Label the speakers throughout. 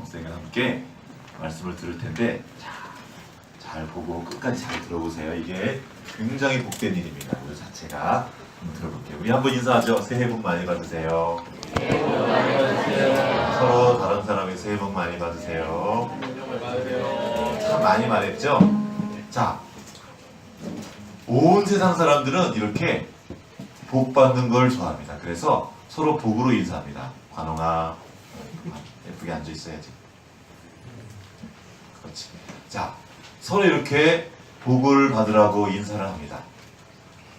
Speaker 1: 목사님과 함께 말씀을 들을 텐데 잘 보고 끝까지 잘 들어보세요. 이게 굉장히 복된 일입니다. 이 자체가 한번 들어볼게요. 우리 한번 인사하죠. 새해 복 많이 받으세요. 새해 복 많이 받으세요. 서로 다른 사람이 새해 복 많이 받으세요. 참 많이 말했죠? 자, 온 세상 사람들은 이렇게 복 받는 걸 좋아합니다. 그래서 서로 복으로 인사합니다. 관홍아, 예쁘게 앉아 있어야지. 그렇지. 자, 서로 이렇게 복을 받으라고 인사를 합니다.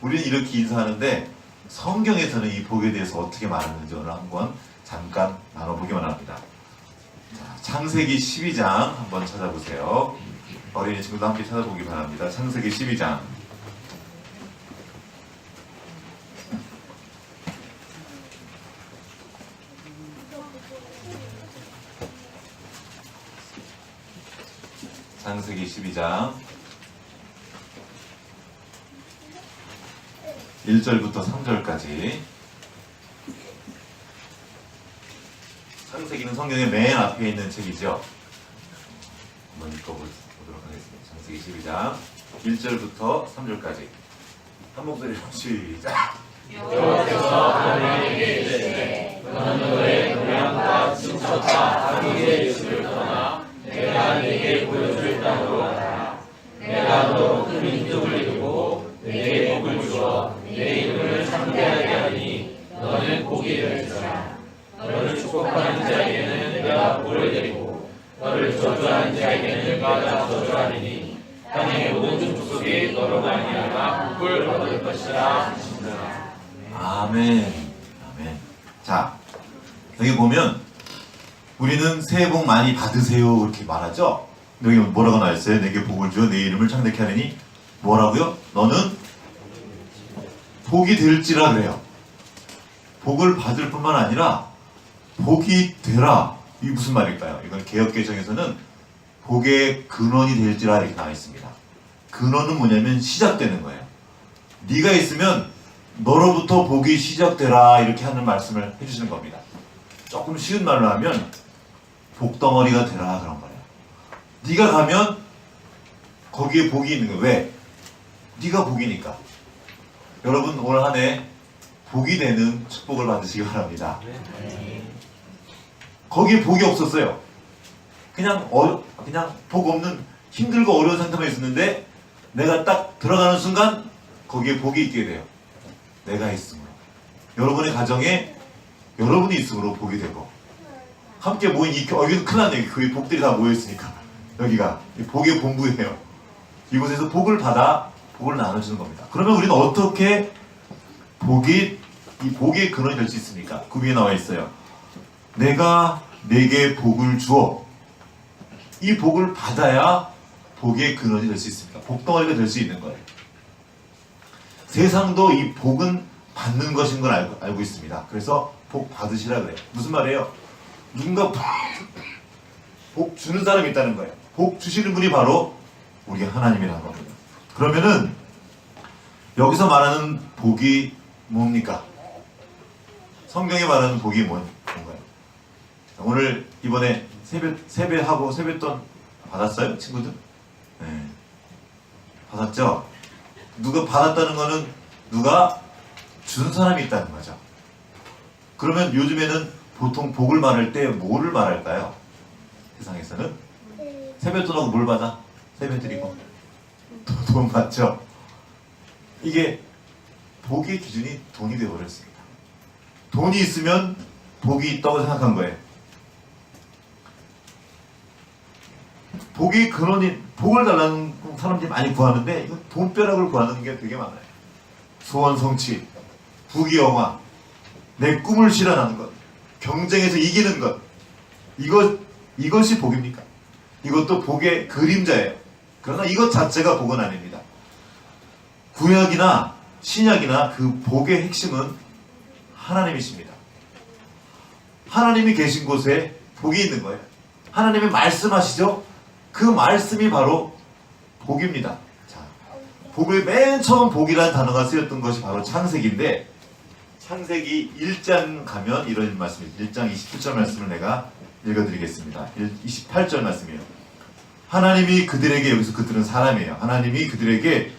Speaker 1: 우리는 이렇게 인사하는데 성경에서는 이 복에 대해서 어떻게 말하는지 오늘 한번 잠깐 나눠보기만 합니다. 자, 창세기 12장 한번 찾아보세요. 어린이 친구도 함께 찾아보기 바랍니다. 창세기 12장. 창세기 12장 1절부터 3절까지. 창세기는 성경의 맨 앞에 있는 책이죠. 한번 읽어보도록 하겠습니다. 창세기 12장 1절부터 3절까지. 한 목소리로 시작.
Speaker 2: 여호와께서 아브라함에게 이르시되 너는 너의 고향과 친척과 가족의 집을 떠나 내가 네게 보여줄 땅으로 가라. 내가 너로 큰 민족을 이루고 네게 복을 주어 네 이름을 창대하게 하리니 너는 복이 될지라. 너를 축복하는 자에게는 내가 복을 드리고 너를 저주하는 자에게는 내가 저주하리니 땅의 모든 족속이 너로 말미암아 복을 받을 것이라.
Speaker 1: 아멘. 아멘. 자, 여기 보면 우리는 새해 복 많이 받으세요 이렇게 말하죠. 여기 뭐라고 나와 있어요? 내게 복을 주어 내 이름을 창대케 하리니 뭐라고요? 너는 복이 될지라 그래요. 복을 받을 뿐만 아니라 복이 되라. 이게 무슨 말일까요? 이건 개역개정에서는 복의 근원이 될지라 이렇게 나와 있습니다. 근원은 뭐냐면 시작되는 거예요. 네가 있으면 너로부터 복이 시작되라 이렇게 하는 말씀을 해주시는 겁니다. 조금 쉬운 말로 하면 복덩어리가 되라 그런 거예요. 네가 가면 거기에 복이 있는 거예요. 왜? 네가 복이니까. 여러분 올 한 해 복이 되는 축복을 받으시기 바랍니다. 거기에 복이 없었어요. 그냥 복 없는 힘들고 어려운 상태만 있었는데 내가 딱 들어가는 순간 거기에 복이 있게 돼요. 내가 있음으로. 여러분의 가정에 여러분이 있음으로 복이 되고 함께 모인 여기는 큰일 났네. 그 복들이 다 모여있으니까 여기가 복의 본부예요. 이곳에서 복을 받아 복을 나눠주는 겁니다. 그러면 우리는 어떻게 이 복의 근원이 될 수 있습니까? 그 위에 나와 있어요. 내가 내게 복을 주어. 이 복을 받아야 복의 근원이 될 수 있습니다. 복덩어리가 될 수 있는 거예요. 세상도 이 복은 받는 것인 걸 알고 있습니다. 그래서 복 받으시라 그래요. 무슨 말이에요? 누군가 복 주는 사람이 있다는 거예요. 복 주시는 분이 바로 우리 하나님이라는 겁니다. 그러면은 여기서 말하는 복이 뭡니까? 성경에 말하는 복이 뭔가요? 오늘 이번에 세배하고 세뱃돈 받았어요? 친구들? 네. 받았죠? 누가 받았다는 거는 누가 준 사람이 있다는 거죠. 그러면 요즘에는 보통 복을 말할 때 뭐를 말할까요? 세상에서는 세뱃돈하고 뭘 받아? 세배 드리고 돈 받죠? 이게 복의 기준이 돈이 되어버렸습니다. 돈이 있으면 복이 있다고 생각한 거예요. 복의 근원이 복을 달라는 사람들이 많이 구하는데 이건 돈벼락을 구하는 게 되게 많아요. 소원 성취, 부귀영화, 내 꿈을 실현하는 것, 경쟁에서 이기는 것, 이것이 복입니까? 이것도 복의 그림자예요. 그러나 이것 자체가 복은 아닙니다. 구약이나 신약이나 그 복의 핵심은 하나님이십니다. 하나님이 계신 곳에 복이 있는 거예요. 하나님이 말씀하시죠? 그 말씀이 바로 복입니다. 자, 복을 맨 처음 복이라는 단어가 쓰였던 것이 바로 창세기인데 창세기 1장 가면 이런 말씀이 1장 27절 말씀을 내가 읽어드리겠습니다. 28절 말씀이에요. 하나님이 그들에게, 여기서 그들은 사람이에요. 하나님이 그들에게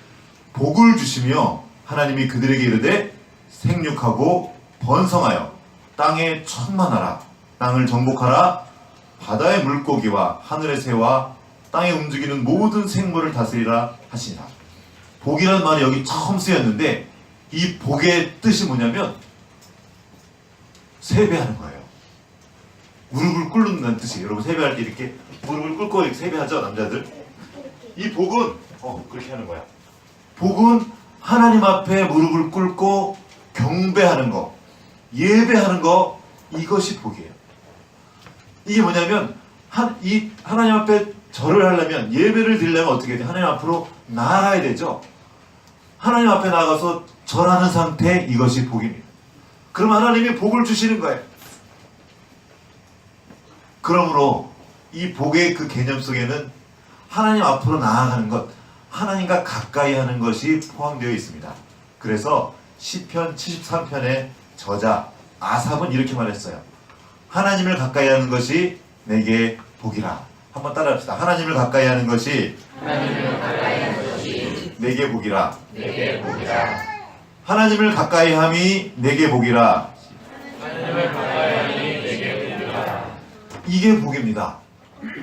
Speaker 1: 복을 주시며 하나님이 그들에게 이르되 생육하고 번성하여 땅에 천만하라. 땅을 정복하라. 바다의 물고기와 하늘의 새와 땅에 움직이는 모든 생물을 다스리라 하시니라. 복이라는 말이 여기 처음 쓰였는데 이 복의 뜻이 뭐냐면 세배하는 거예요. 무릎을 꿇는다는 뜻이에요. 여러분 세배할 때 이렇게 무릎을 꿇고 이렇게 세배하죠, 남자들. 이 복은 그렇게 하는 거야. 복은 하나님 앞에 무릎을 꿇고 경배하는 거, 예배하는 거, 이것이 복이에요. 이게 뭐냐면 하나님 앞에 절을 하려면, 예배를 드리려면 어떻게 해야 돼? 하나님 앞으로 나아가야 되죠. 하나님 앞에 나가서 절하는 상태, 이것이 복입니다. 그럼 하나님이 복을 주시는 거예요. 그러므로 이 복의 그 개념 속에는 하나님 앞으로 나아가는 것, 하나님과 가까이 하는 것이 포함되어 있습니다. 그래서 시편 73편의 저자 아삽은 이렇게 말했어요. 하나님을 가까이 하는 것이 내게 복이라. 한번 따라합시다. 하나님을 가까이 하는 것이 내게 복이라. 하나님을 가까이 함이 내게 복이라. 이게 복입니다.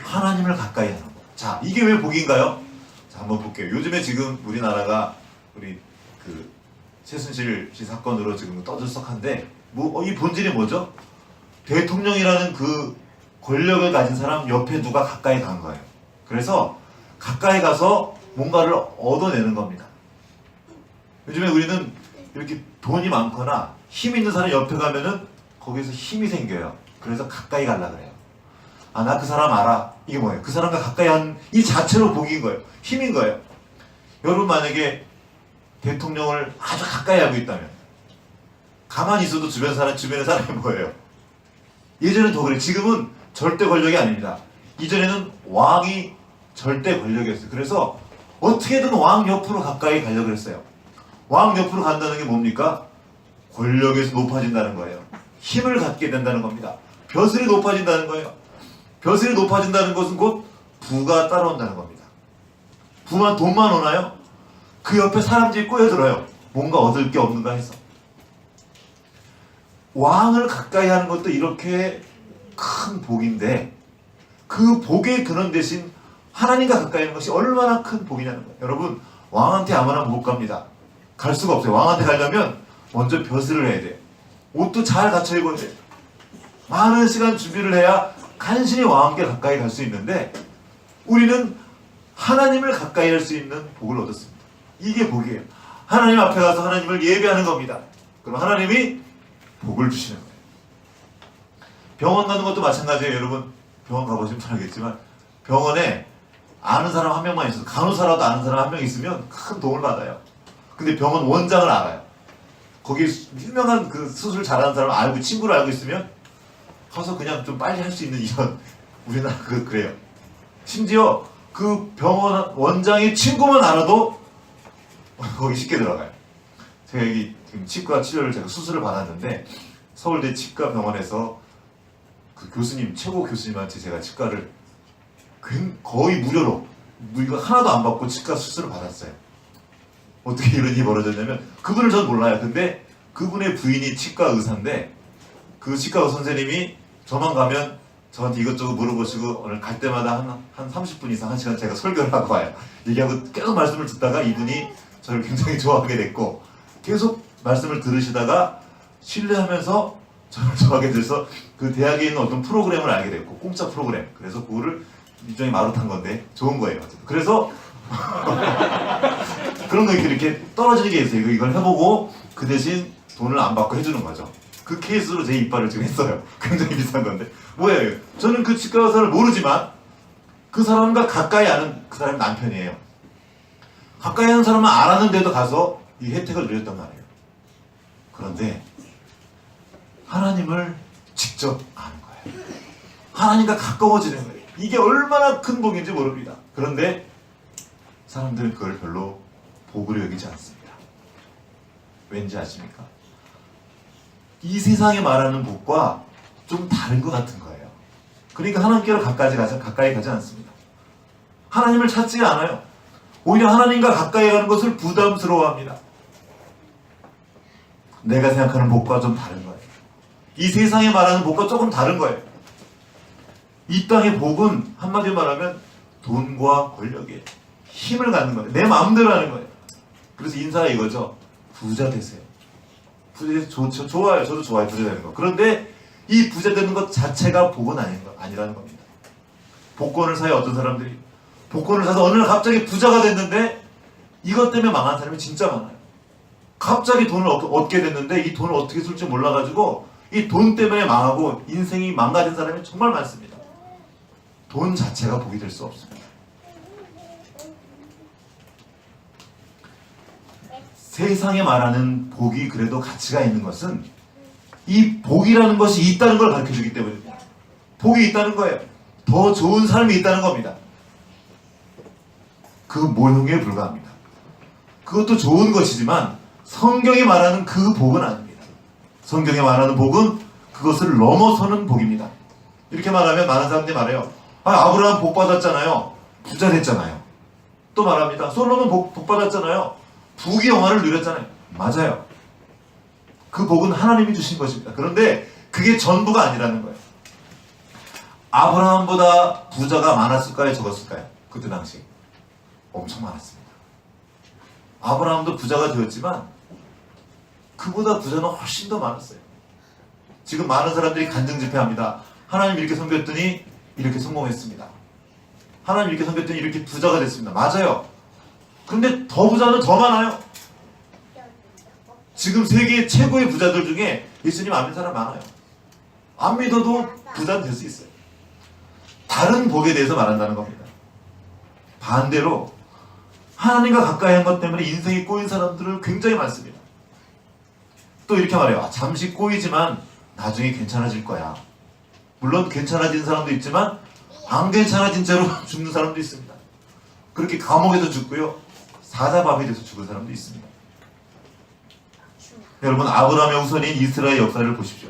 Speaker 1: 하나님을 가까이 하는 것. 자, 이게 왜 복인가요? 자, 한번 볼게요. 요즘에 지금 우리나라가 우리 그 최순실 씨 사건으로 지금 떠들썩한데 이 본질이 뭐죠? 대통령이라는 그 권력을 가진 사람 옆에 누가 가까이 간 거예요. 그래서 가까이 가서 뭔가를 얻어내는 겁니다. 요즘에 우리는 이렇게 돈이 많거나 힘 있는 사람 옆에 가면은 거기서 힘이 생겨요. 그래서 가까이 가려고 그래요. 아, 나 그 사람 알아. 이게 뭐예요? 그 사람과 가까이 하는 이 자체로 복인 거예요. 힘인 거예요. 여러분 만약에 대통령을 아주 가까이 하고 있다면 가만히 있어도 주변의 사람이 뭐예요? 예전엔 더 그래. 지금은 절대 권력이 아닙니다. 이전에는 왕이 절대 권력이었어요. 그래서 어떻게든 왕 옆으로 가까이 가려고 했어요. 왕 옆으로 간다는 게 뭡니까? 권력에서 높아진다는 거예요. 힘을 갖게 된다는 겁니다. 벼슬이 높아진다는 거예요. 벼슬이 높아진다는 것은 곧 부가 따라온다는 겁니다. 부만 돈만 오나요? 그 옆에 사람들이 꼬여들어요. 뭔가 얻을 게 없는가 해서. 왕을 가까이 하는 것도 이렇게 큰 복인데 그 복의 근원 대신 하나님과 가까이 하는 것이 얼마나 큰 복이냐는 거예요. 여러분, 왕한테 아무나 못 갑니다. 갈 수가 없어요. 왕한테 가려면 먼저 벼슬을 해야 돼요. 옷도 잘 갖춰 입어야 돼요. 많은 시간 준비를 해야 간신히 왕께 가까이 갈 수 있는데 우리는 하나님을 가까이 할 수 있는 복을 얻었습니다. 이게 복이에요. 하나님 앞에 가서 하나님을 예배하는 겁니다. 그럼 하나님이 복을 주시는 거예요. 병원 가는 것도 마찬가지예요. 여러분 병원 가보시면 알겠지만 병원에 아는 사람 한 명만 있어도, 간호사라도 아는 사람 한 명 있으면 큰 도움을 받아요. 근데 병원 원장을 알아요. 거기 유명한 그 수술 잘하는 사람 알고, 친구를 알고 있으면 가서 그냥 좀 빨리 할 수 있는 이런, 우리나라 그래요. 심지어 그 병원 원장의 친구만 알아도 거기 쉽게 들어가요. 제가 여기 지금 치과 치료를 제가 수술을 받았는데 서울대 치과병원에서 그 교수님, 최고 교수님한테 제가 치과를 거의 무료로, 이거 하나도 안 받고 치과 수술을 받았어요. 어떻게 이런 일이 벌어졌냐면 그분을 전 몰라요. 근데 그분의 부인이 치과 의사인데 그 치과 의사 선생님이 저만 가면 저한테 이것저것 물어보시고 오늘 갈 때마다 한 30분 이상 1시간 제가 설교를 하고 와요. 얘기하고 계속 말씀을 듣다가 이분이 저를 굉장히 좋아하게 됐고 계속 말씀을 들으시다가 신뢰하면서 저를 좋아하게 돼서 그 대학에 있는 어떤 프로그램을 알게 됐고, 공짜 프로그램. 그래서 그거를 일종의 마루탄 건데 좋은 거예요. 그래서 그런 거 이렇게 떨어지는 게 있어요. 이걸 해보고 그 대신 돈을 안 받고 해주는 거죠. 그 케이스로 제 이빨을 지금 했어요. 굉장히 비싼 건데. 뭐예요? 저는 그 치과 의사를 모르지만 그 사람과 가까이 아는 그 사람이 남편이에요. 가까이 하는 사람은 알았는데도 가서 이 혜택을 누렸단 말이에요. 그런데 하나님을 직접 아는 거예요. 하나님과 가까워지는 거예요. 이게 얼마나 큰 복인지 모릅니다. 그런데 사람들은 그걸 별로 복으로 여기지 않습니다. 왠지 아십니까? 이 세상에 말하는 복과 좀 다른 것 같은 거예요. 그러니까 하나님께로 가까이 가지 않습니다. 하나님을 찾지 않아요. 오히려 하나님과 가까이 가는 것을 부담스러워합니다. 내가 생각하는 복과 좀 다른 거예요. 이 세상에 말하는 복과 조금 다른 거예요. 이 땅의 복은 한마디로 말하면 돈과 권력에 힘을 갖는 거예요. 내 마음대로 하는 거예요. 그래서 인사가 이거죠. 부자 되세요. 부자 되세요. 좋아요. 저도 좋아요. 부자 되는 거. 그런데 이 부자 되는 것 자체가 복은 아니라는 겁니다. 복권을 사요. 어떤 사람들이 복권을 사서 어느 날 갑자기 부자가 됐는데 이것 때문에 망한 사람이 진짜 많아요. 갑자기 돈을 얻게 됐는데 이 돈을 어떻게 쓸지 몰라가지고 이 돈 때문에 망하고 인생이 망가진 사람이 정말 많습니다. 돈 자체가 복이 될 수 없습니다. 세상에 말하는 복이 그래도 가치가 있는 것은 이 복이라는 것이 있다는 걸 가르쳐주기 때문입니다. 복이 있다는 거예요. 더 좋은 삶이 있다는 겁니다. 그 모형에 불과합니다. 그것도 좋은 것이지만 성경이 말하는 그 복은 아닙니다. 성경이 말하는 복은 그것을 넘어서는 복입니다. 이렇게 말하면 많은 사람들이 말해요. 아브라함 복 받았잖아요. 부자 됐잖아요. 또 말합니다. 솔로몬 복 받았잖아요. 부귀 영화를 누렸잖아요. 맞아요. 그 복은 하나님이 주신 것입니다. 그런데 그게 전부가 아니라는 거예요. 아브라함보다 부자가 많았을까요? 적었을까요? 그때 당시 엄청 많았습니다. 아브라함도 부자가 되었지만 그보다 부자는 훨씬 더 많았어요. 지금 많은 사람들이 간증 집회합니다. 하나님 이렇게 섬겼더니 이렇게 성공했습니다. 하나님 이렇게 섬겼더니 이렇게 부자가 됐습니다. 맞아요. 근데 더 부자는 더 많아요. 지금 세계 최고의 부자들 중에 예수님 안 믿는 사람 많아요. 안 믿어도 부자는 될 수 있어요. 다른 복에 대해서 말한다는 겁니다. 반대로 하나님과 가까이 한 것 때문에 인생이 꼬인 사람들은 굉장히 많습니다. 또 이렇게 말해요. 잠시 꼬이지만 나중에 괜찮아질 거야. 물론 괜찮아진 사람도 있지만 안 괜찮아진 채로 죽는 사람도 있습니다. 그렇게 감옥에서 죽고요. 사자밥이 돼서 죽은 사람도 있습니다. 여러분, 아브라함의 후손인 이스라엘 역사를 보십시오.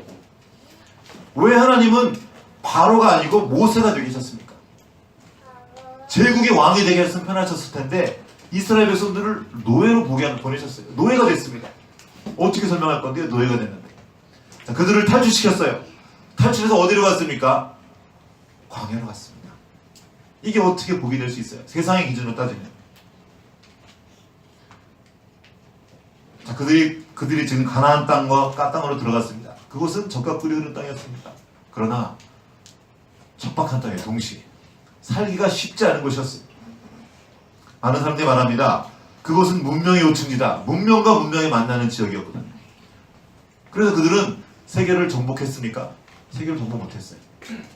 Speaker 1: 왜 하나님은 바로가 아니고 모세가 되게 하셨습니까? 제국의 왕이 되게 했으면 편하셨을 텐데 이스라엘 백성들을 노예로 보내셨어요. 노예가 됐습니다. 어떻게 설명할 건데요? 노예가 됐는데. 자, 그들을 탈출시켰어요. 탈출해서 어디로 갔습니까? 광야로 갔습니다. 이게 어떻게 복이 될 수 있어요? 세상의 기준으로 따지면. 자, 그들이 지금 가나안 땅과 땅으로 들어갔습니다. 그곳은 젖과 꿀이 흐르는 땅이었습니다. 그러나 척박한 땅에 동시에 살기가 쉽지 않은 곳이었어요. 많은 사람들이 말합니다. 그곳은 문명의 요충지다. 문명과 문명이 만나는 지역이었거든요. 그래서 그들은 세계를 정복했습니까? 세계를 정복 못했어요.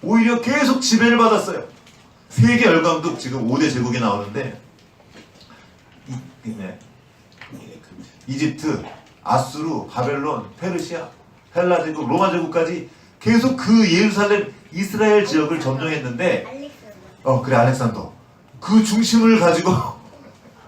Speaker 1: 오히려 계속 지배를 받았어요. 세계 열강도 지금 5대 제국이 나오는데 이집트, 아수르, 바벨론, 페르시아, 헬라 제국, 로마 제국까지 계속 그 예루살렘, 이스라엘 지역을 점령했는데 그래 알렉산더 그 중심을 가지고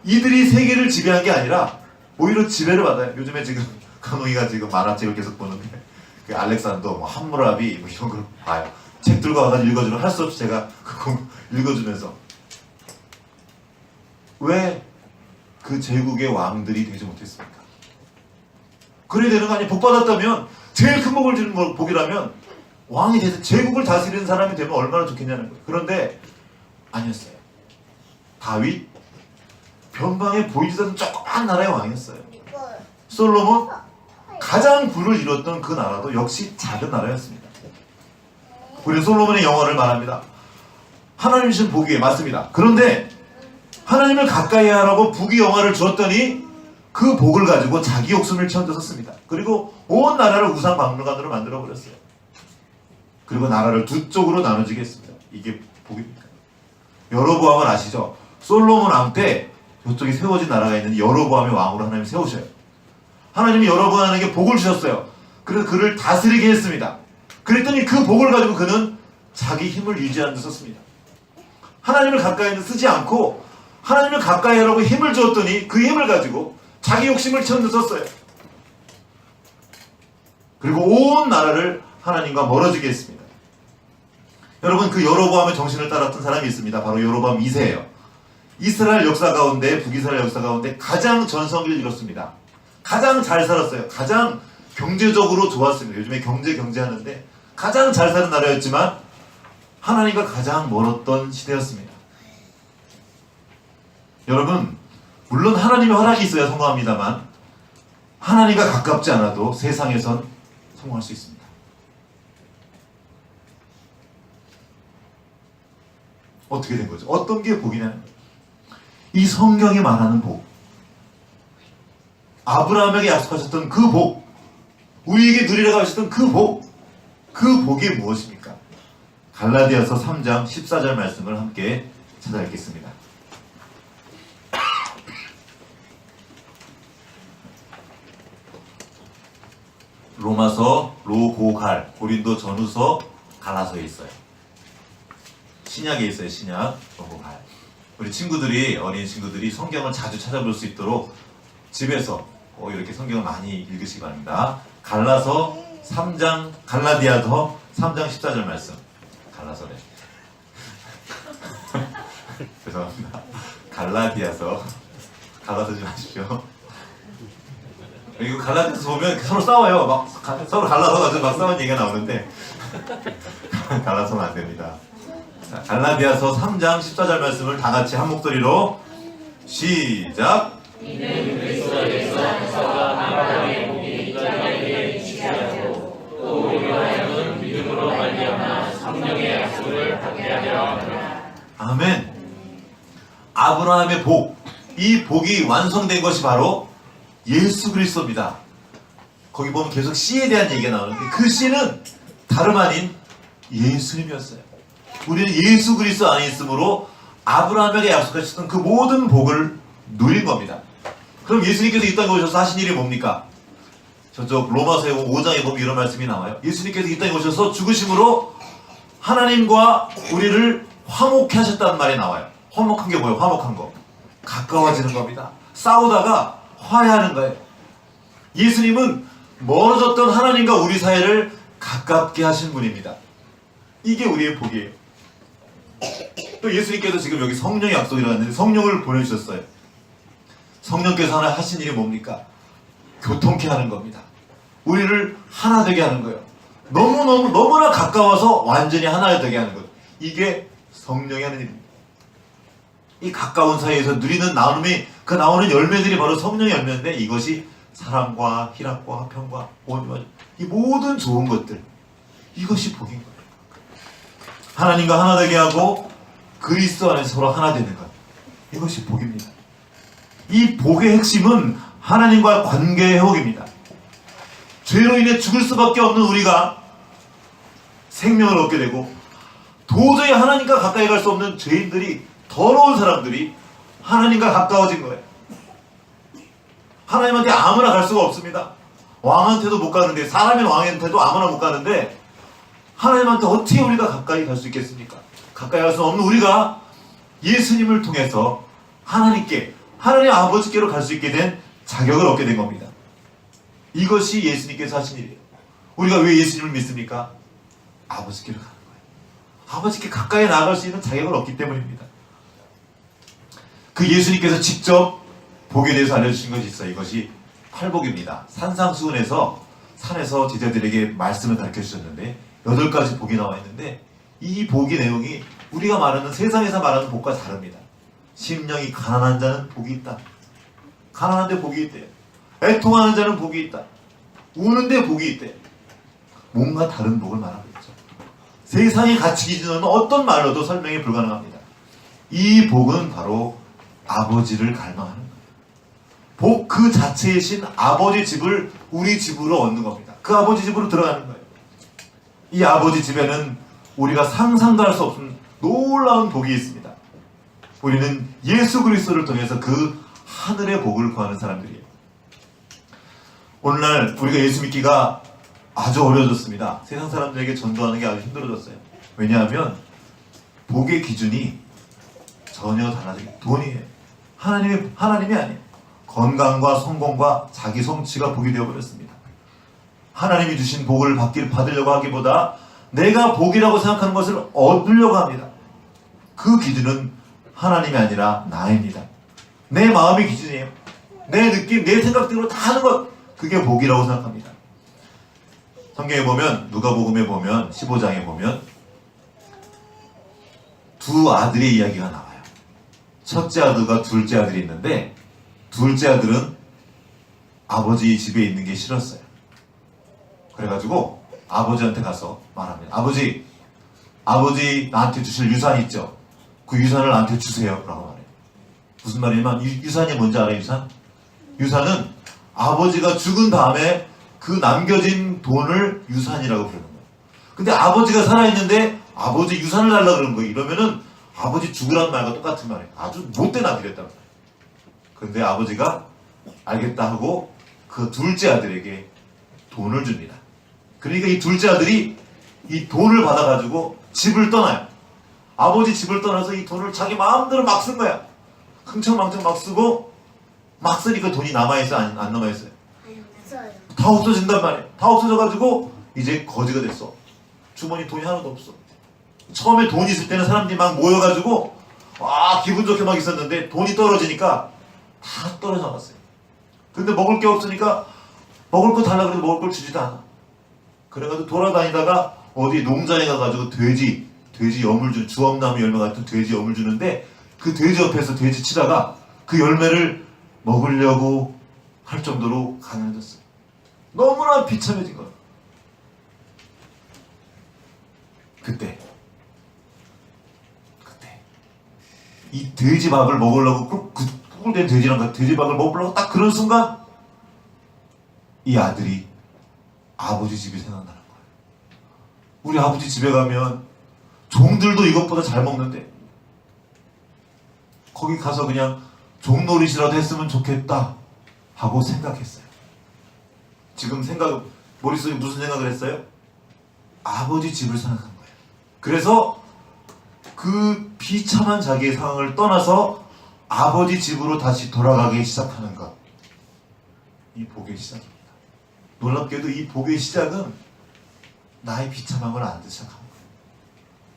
Speaker 1: 이들이 세계를 지배한 게 아니라 오히려 지배를 받아요. 요즘에 지금 간호이가 지금 만화책을 계속 보는데 그 알렉산더, 뭐 함무라비 뭐 이런 걸 봐요. 책 들고 와가지고 읽어주면 할 수 없이 제가 그거 읽어주면서 왜 그 제국의 왕들이 되지 못했습니까? 그래야 되는 거 아니에요? 복 받았다면 제일 큰 복을 주는 복이라면 왕이 돼서 제국을 다스리는 사람이 되면 얼마나 좋겠냐는 거예요. 그런데 아니었어요. 다윗 변방에 보이지도 않는 조그만 나라의 왕이었어요. 솔로몬 가장 부를 이뤘던 그 나라도 역시 작은 나라였습니다. 우리 솔로몬의 영화를 말합니다. 하나님 주신 복이 맞습니다. 그런데 하나님을 가까이 하라고 부귀 영화를 주었더니 그 복을 가지고 자기 욕심을 치얹었습니다. 그리고 온 나라를 우상 박물관으로 만들어버렸어요. 그리고 나라를 두 쪽으로 나눠지게 했습니다. 이게 복입니까? 여로보암을 아시죠? 솔로몬 왕 때 이쪽에 세워진 나라가 있는데 여로보암의 왕으로 하나님이 세우셔요. 하나님이 여로보암에게 복을 주셨어요. 그래서 그를 다스리게 했습니다. 그랬더니 그 복을 가지고 그는 자기 힘을 유지하는 데 썼습니다. 하나님을 가까이 쓰지 않고 하나님을 가까이 하라고 힘을 주었더니 그 힘을 가지고 자기 욕심을 채우는 데 썼어요. 그리고 온 나라를 하나님과 멀어지게 했습니다. 여러분, 그 여로보암의 정신을 따랐던 사람이 있습니다. 바로 여로보암 2세예요. 이스라엘 역사 가운데, 북이스라엘 역사 가운데 가장 전성기를 이뤘습니다. 가장 잘 살았어요. 가장 경제적으로 좋았습니다. 요즘에 경제 하는데 가장 잘 사는 나라였지만 하나님과 가장 멀었던 시대였습니다. 여러분, 물론 하나님의 허락이 있어야 성공합니다만 하나님과 가깝지 않아도 세상에선 성공할 수 있습니다. 어떻게 된 거죠? 어떤 게 복이냐는 거예요. 이 성경이 말하는 복, 아브라함에게 약속하셨던 그 복, 우리에게 누리라고 하셨던 그 복, 그 복이 무엇입니까? 갈라디아서 3장 14절 말씀을 함께 찾아 읽겠습니다. 로마서, 로고갈, 고린도 전후서, 갈라서에 있어요. 신약에 있어요. 신약, 로고갈. 우리 친구들이, 어린 친구들이 성경을 자주 찾아볼 수 있도록 집에서 이렇게 성경을 많이 읽으시기 바랍니다. 갈라서 3장, 갈라디아서 3장 14절 말씀. 갈라서래. 죄송합니다. 갈라디아서. 갈라서 좀 하십시오. 이거 갈라디아서 보면 서로 싸워요. 막 서로 갈라서가지고 막 싸우는 얘기가 나오는데 갈라서는 안 됩니다. 자, 갈라디아서 3장 14절 말씀을 다 같이 한 목소리로 시작.
Speaker 2: 이는 그리스도에서 서가 하나님의 복이 너희에게 지시하고 또 우리로 하여금 믿음으로 말미암아 성령의 약속을 받게 하려 함이라.
Speaker 1: 아멘. 아브라함의 복, 이 복이 완성된 것이 바로 예수 그리스도입니다. 거기 보면 계속 씨에 대한 얘기가 나오는데 그 씨는 다름 아닌 예수님이었어요. 우리는 예수 그리스도 안에 있으므로 아브라함에게 약속하셨던 그 모든 복을 누린 겁니다. 그럼 예수님께서 이 땅에 오셔서 하신 일이 뭡니까? 저쪽 로마서에 5장에 보면 이런 말씀이 나와요. 예수님께서 이 땅에 오셔서 죽으심으로 하나님과 우리를 화목케 하셨다는 말이 나와요. 화목한 게 뭐예요? 화목한 거. 가까워지는 겁니다. 싸우다가 화해하는 거예요. 예수님은 멀어졌던 하나님과 우리 사이를 가깝게 하신 분입니다. 이게 우리의 복이에요. 또 예수님께서 지금 여기 성령의 약속이라고 했는데 성령을 보내주셨어요. 성령께서 하나 하신 일이 뭡니까? 교통케 하는 겁니다. 우리를 하나 되게 하는 거예요. 너무나 가까워서 완전히 하나 되게 하는 거예요. 이게 성령이 하는 일입니다. 이 가까운 사이에서 누리는 나눔이, 그 나오는 열매들이 바로 성령의 열매인데 이것이 사랑과 희락과 화평과 온유와 이 모든 좋은 것들, 이것이 복인 거예요. 하나님과 하나 되게 하고 그리스도 안에서 서로 하나 되는 것, 이것이 복입니다. 이 복의 핵심은 하나님과 관계의 회복입니다. 죄로 인해 죽을 수밖에 없는 우리가 생명을 얻게 되고 도저히 하나님과 가까이 갈 수 없는 죄인들이, 더러운 사람들이 하나님과 가까워진 거예요. 하나님한테 아무나 갈 수가 없습니다. 왕한테도 못 가는데, 사람의 왕한테도 아무나 못 가는데 하나님한테 어떻게 우리가 가까이 갈 수 있겠습니까? 가까이 갈 수 없는 우리가 예수님을 통해서 하나님께, 하나님 아버지께로 갈 수 있게 된 자격을 얻게 된 겁니다. 이것이 예수님께서 하신 일이에요. 우리가 왜 예수님을 믿습니까? 아버지께로 가는 거예요. 아버지께 가까이 나아갈 수 있는 자격을 얻기 때문입니다. 그 예수님께서 직접 복에 대해서 알려주신 것이 있어요. 이것이 팔복입니다. 산상수훈에서 산에서 제자들에게 말씀을 가르쳐 주셨는데 8가지 복이 나와 있는데 이 복의 내용이 우리가 말하는, 세상에서 말하는 복과 다릅니다. 심령이 가난한 자는 복이 있다. 가난한데 복이 있대. 애통하는 자는 복이 있다. 우는데 복이 있대. 뭔가 다른 복을 말하고 있죠. 세상의 가치 기준으로는 어떤 말로도 설명이 불가능합니다. 이 복은 바로 아버지를 갈망하는 거예요. 복 그 자체이신 아버지 집을 우리 집으로 얻는 겁니다. 그 아버지 집으로 들어가는 거예요. 이 아버지 집에는 우리가 상상도 할 수 없는 놀라운 복이 있습니다. 우리는 예수 그리스도를 통해서 그 하늘의 복을 구하는 사람들이에요. 오늘날 우리가 예수 믿기가 아주 어려워졌습니다. 세상 사람들에게 전도하는 게 아주 힘들어졌어요. 왜냐하면 복의 기준이 전혀 달라지고 돈이에요. 하나님이 아니에요. 건강과 성공과 자기 성취가 복이 되어버렸습니다. 하나님이 주신 복을 받으려고 하기보다 내가 복이라고 생각하는 것을 얻으려고 합니다. 그 기준은 하나님이 아니라 나입니다. 내 마음이 기준이에요. 내 느낌, 내 생각대로 다 하는 것, 그게 복이라고 생각합니다. 성경에 보면, 누가복음에 보면, 15장에 보면 두 아들의 이야기가 나와요. 첫째 아들과 둘째 아들이 있는데, 둘째 아들은 아버지 집에 있는 게 싫었어요. 그래가지고 아버지한테 가서 말합니다. 아버지 나한테 주실 유산 있죠? 그 유산을 나한테 주세요 라고 말해요. 무슨 말이냐면 유산이 뭔지 알아요? 유산은 아버지가 죽은 다음에 그 남겨진 돈을 유산이라고 부르는 거예요. 근데 아버지가 살아있는데 아버지 유산을 달라고 그러는 거예요. 이러면은 아버지 죽으라는 말과 똑같은 말이에요. 아주 못된 아들이었단 말이에요. 그런데 아버지가 알겠다 하고 그 둘째 아들에게 돈을 줍니다. 그러니까 이 둘째 아들이 이 돈을 받아가지고 집을 떠나요. 아버지 집을 떠나서 이 돈을 자기 마음대로 막 쓴 거야. 흥청망청 막 쓰고 막 쓰니까 돈이 남아있어요? 안 남아있어요?
Speaker 3: 아니, 없어요.
Speaker 1: 다 없어진단 말이에요. 다 없어져가지고 이제 거지가 됐어. 주머니 돈이 하나도 없어. 처음에 돈이 있을 때는 사람들이 막 모여가지고 와 기분 좋게 막 있었는데 돈이 떨어지니까 다 떨어져 나갔어요. 근데 먹을 게 없으니까 먹을 거 달라고 해도 먹을 걸 주지도 않아. 그래가지고 돌아다니다가 어디 농장에 가가지고 돼지 여물 주엄나무 열매 같은 돼지 여물 주는데 그 돼지 옆에서 돼지 치다가 그 열매를 먹으려고 할 정도로 가난해졌어요. 너무나 비참해진 거예요. 그때 이 돼지밥을 먹으려고 그 꿀된 돼지랑 돼지밥을 먹으려고 딱 그런 순간 이 아들이 아버지 집이 생각나는 거예요. 우리 아버지 집에 가면 종들도 이것보다 잘 먹는데 거기 가서 그냥 종노릇이라도 했으면 좋겠다 하고 생각했어요. 지금 머릿속에 무슨 생각을 했어요? 아버지 집을 생각한 거예요. 그래서 그 비참한 자기의 상황을 떠나서 아버지 집으로 다시 돌아가기 시작하는 것. 이 복의 시작입니다. 놀랍게도 이 복의 시작은 나의 비참함을 알기 시작한 거예요.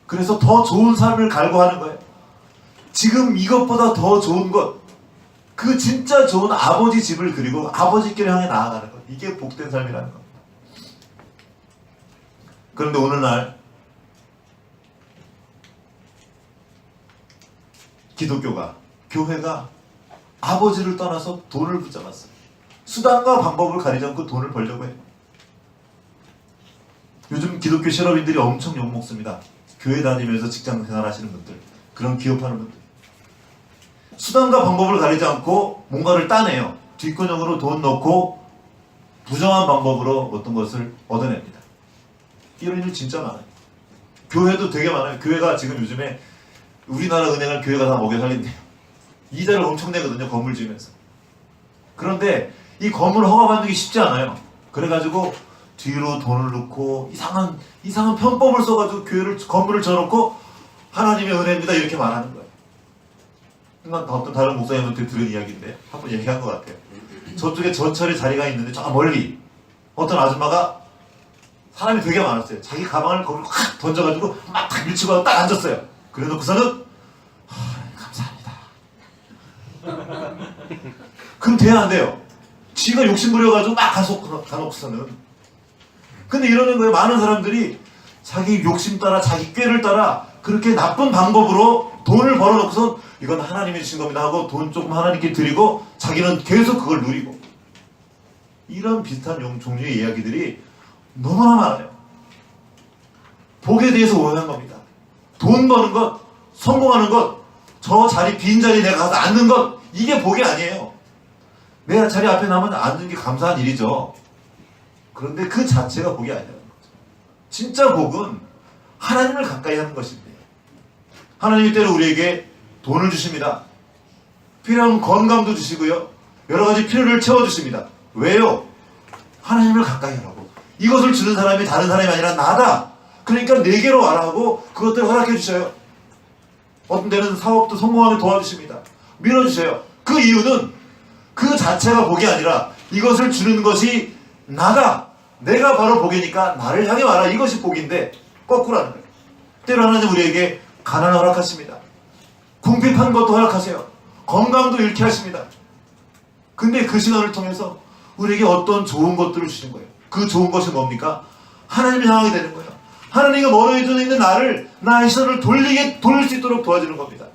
Speaker 1: 그래서 더 좋은 삶을 갈구하는 거예요. 지금 이것보다 더 좋은 것, 그 진짜 좋은 아버지 집을 그리고 아버지께를 향해 나아가는 것. 이게 복된 삶이라는 겁니다. 그런데 오늘날 교회가 아버지를 떠나서 돈을 붙잡았어요. 수단과 방법을 가리지 않고 돈을 벌려고 해요. 요즘 기독교 실업인들이 엄청 욕먹습니다. 교회 다니면서 직장 생활하시는 분들, 그런 기업하는 분들. 수단과 방법을 가리지 않고 뭔가를 따내요. 뒷근형으로 돈 넣고 부정한 방법으로 어떤 것을 얻어냅니다. 이런 일 진짜 많아요. 교회도 되게 많아요. 교회가 지금 요즘에 우리나라 은행을 교회가 다 먹여 살린대요. 이자를 엄청 내거든요. 건물 지으면서. 그런데 이 건물 허가받는 게 쉽지 않아요. 그래가지고 뒤로 돈을 넣고 이상한 편법을 써가지고 건물을 져놓고 하나님의 은혜입니다 이렇게 말하는 거예요. 어떤 다른 목사님한테 들은 이야기인데 한 번 얘기한 것 같아요. 저쪽에 전철에 자리가 있는데 저 멀리 어떤 아줌마가 사람이 되게 많았어요. 자기 가방을 거기로 확 던져가지고 막 딱 밀치고 딱 앉았어요. 그래놓고서는 감사합니다. 그럼 돼야 안 돼요. 지가 욕심부려가지고 막 가놓고서는. 근데 이러는 거예요. 많은 사람들이 자기 욕심 따라 자기 꾀를 따라 그렇게 나쁜 방법으로 돈을 벌어놓고서 이건 하나님이 주신 겁니다 하고 돈 조금 하나님께 드리고 자기는 계속 그걸 누리고, 이런 비슷한 종류의 이야기들이 너무나 많아요. 복에 대해서 오해한 겁니다. 돈 버는 것, 성공하는 것, 저 자리 빈 자리에 내가 가서 앉는 것, 이게 복이 아니에요. 내 자리 앞에 나면 앉는 게 감사한 일이죠. 그런데 그 자체가 복이 아니라는 거죠. 진짜 복은 하나님을 가까이 하는 것입니다. 하나님이 때로 우리에게 돈을 주십니다. 필요한 건강도 주시고요. 여러 가지 필요를 채워주십니다. 왜요? 하나님을 가까이 하라고. 이것을 주는 사람이 다른 사람이 아니라 나다. 그러니까 내게로 와라 하고 그것들을 허락해 주셔요. 어떤 데는 사업도 성공하게 도와주십니다. 밀어주셔요. 그 이유는 그 자체가 복이 아니라 이것을 주는 것이 나다. 내가 바로 복이니까 나를 향해 와라. 이것이 복인데 거꾸로 하는 거예요. 때로 하나님 우리에게 가난을 허락하십니다. 궁핍한 것도 허락하세요. 건강도 잃게 하십니다. 근데 그 시간을 통해서 우리에게 어떤 좋은 것들을 주신 거예요. 그 좋은 것이 뭡니까? 하나님을 향하게 되는 거예요. 하나님과 멀어져 있는 나의 시선을 돌릴 수 있도록 도와주는 겁니다.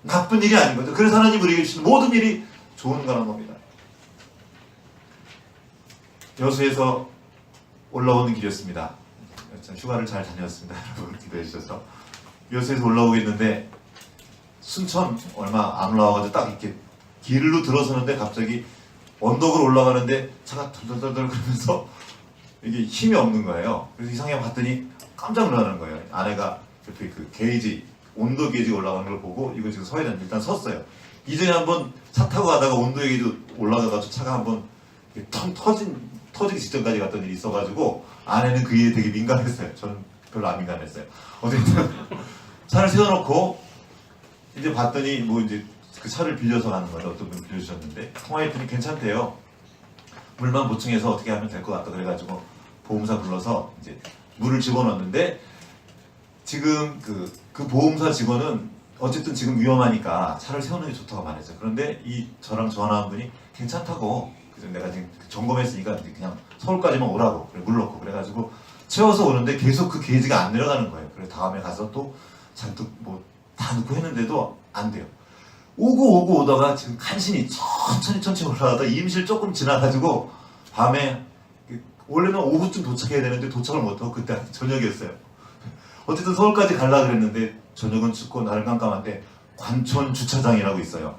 Speaker 1: 나쁜 일이 아닌 거죠. 그래서 하나님 우리에게 주시는 모든 일이 좋은 거라는 겁니다. 여수에서 올라오는 길이었습니다. 휴가를 잘 다녔습니다. 여러분 기도해 주셔서. 여수에서 올라오겠는데 순천 얼마 안 올라와가지고 딱 이렇게 길로 들어서는데 갑자기 언덕으로 올라가는데 차가 덜덜덜 그러면서 이게 힘이 없는 거예요. 그래서 이상하게 봤더니 깜짝 놀라는 거예요. 아내가 옆에 그 게이지, 온도 게이지가 올라가는 걸 보고 이거 지금 서야 되는데 일단 섰어요. 이전에 한번 차 타고 가다가 온도 게이지 올라가가지고 차가 한번 터지기 직전까지 갔던 일이 있어가지고 아내는 그 일에 되게 민감했어요. 저는 별로 안 민감했어요. 어쨌든 차를 세워놓고 이제 봤더니 뭐 이제 그 차를 빌려서 가는 거예요. 어떤 분이 빌려주셨는데 통화했더니 괜찮대요. 물만 보충해서 어떻게 하면 될 것 같다 그래가지고 보험사 불러서 이제 물을 집어넣었는데 지금 그 보험사 직원은 어쨌든 지금 위험하니까 차를 세우는 게 좋다고 말했어요. 그런데 저랑 전화한 분이 괜찮다고 그래서 내가 지금 점검했으니까 그냥 서울까지만 오라고 그래, 물 넣고 그래가지고 채워서 오는데 계속 그 게이지가 안 내려가는 거예요. 그래서 다음에 가서 또 잔뜩 뭐 다 넣고 했는데도 안 돼요. 오고 오다가 지금 간신히 천천히 올라가다 임실 조금 지나가지고 밤에 원래는 오후쯤 도착해야 되는데 도착을 못하고 그때 저녁이었어요. 어쨌든 서울까지 가려고 그랬는데 저녁은 춥고 날은 깜깜한데 관촌 주차장이라고 있어요.